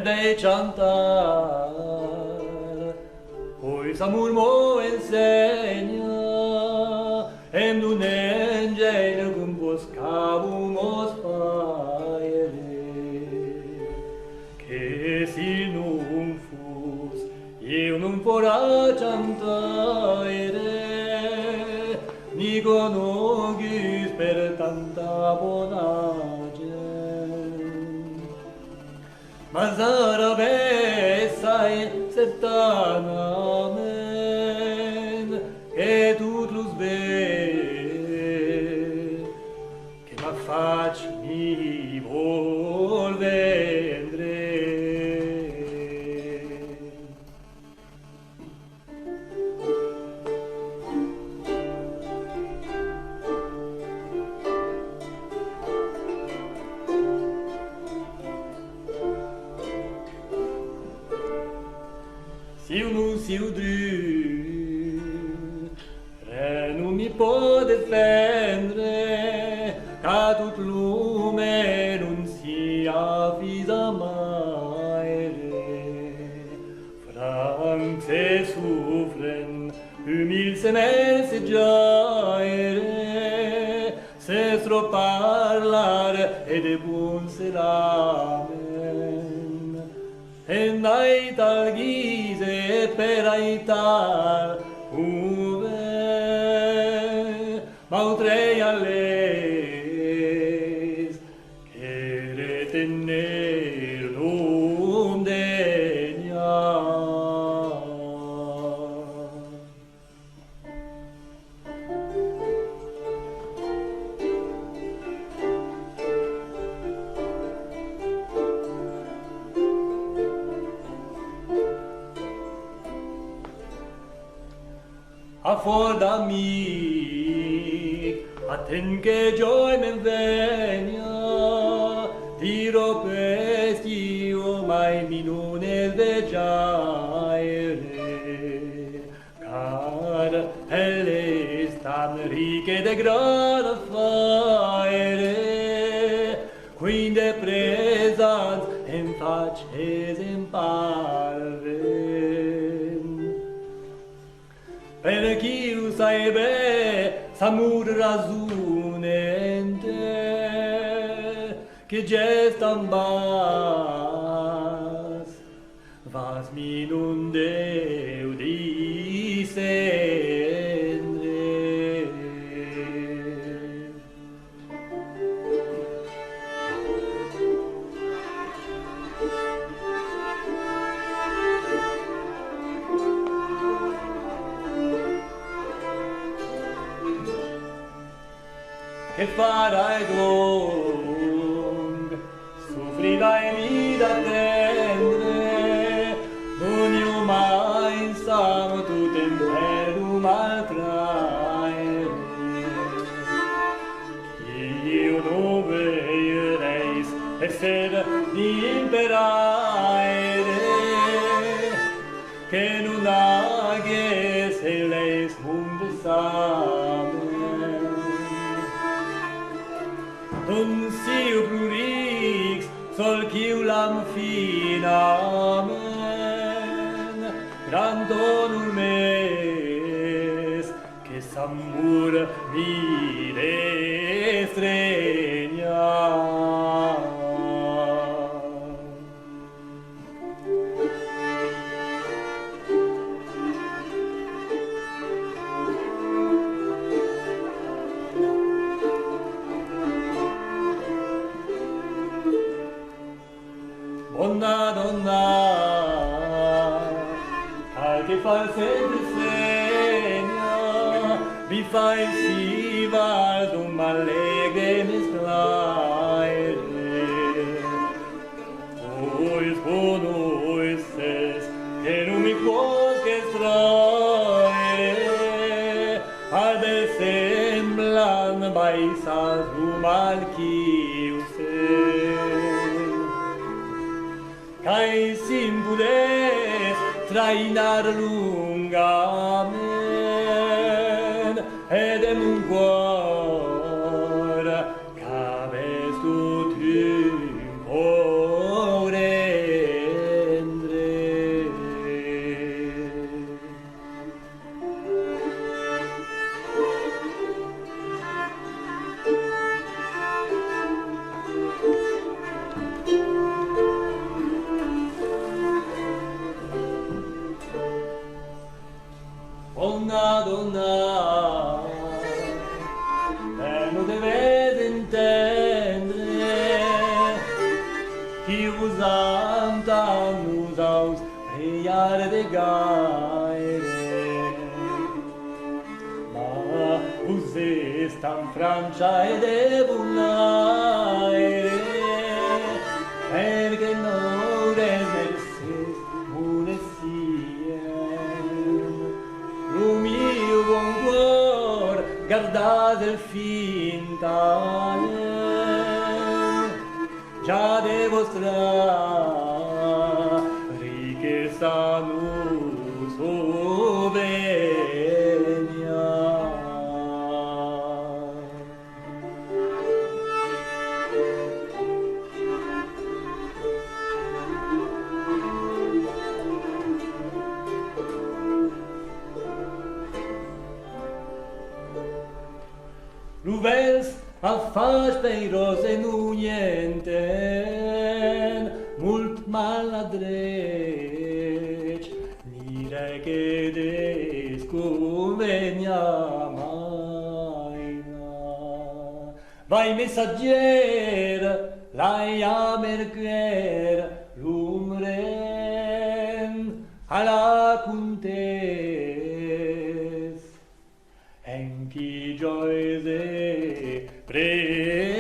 de cantar, hoy Samur mo enseña, em un angel cum buscavamos faere, che si non fus, io non porà cantare, ni conoghis per tanta bonage. Mas arabessai certamen, che tut lus ve, che ma fac mi volvendre. Siu nu siu dru, re nu mi po defendre, ca tut lume nun si avvisa maire. Franc se sufren, humil se messeggiaire, se stro parlar e de bun se lamen. En aital ghise per aital uve, mautrei alles, che retener non degna. Afford amic, atten che gioi men venia, tiro pestio mai mi non svegiaire, car elle stan ricche de gran affaire, quinde presans en faces en parve. Per chi usaibe samur razunente, che gestam vas mi non deu discendre. Che farai dong, soffrirai mi da tendre, non io mai insamo tu temperum maltraere. Io non veiereis esser di imperaere, che non aghes eleis mundus amen. Non siu plurix, sol ciulam finamen, grand honor mes, che samur vide stregna. Donna, donna, al che far sempre segna, vi fai si valdum allegre mesclaere. Ois bonois es, che non mi può che straere, al del semblan baisas rumal chiuse. Cae simpules trainar lungamen, edem un cuor cabes tu triumphore. una donna, e non deve intendere che usanta nous aus reiare de gaire. Ma us est en Francia e de bunaire, perché non merces une sien. Lu mio buon cuor guardate il fin talent, già de vostra riqueza nus ovenia. Luvels al faci peiros e nu nienten, mult maladreci, nire che descuvenia maina. Vai messaggier, lai a merquer, lumren, alla contes, en qui joise pre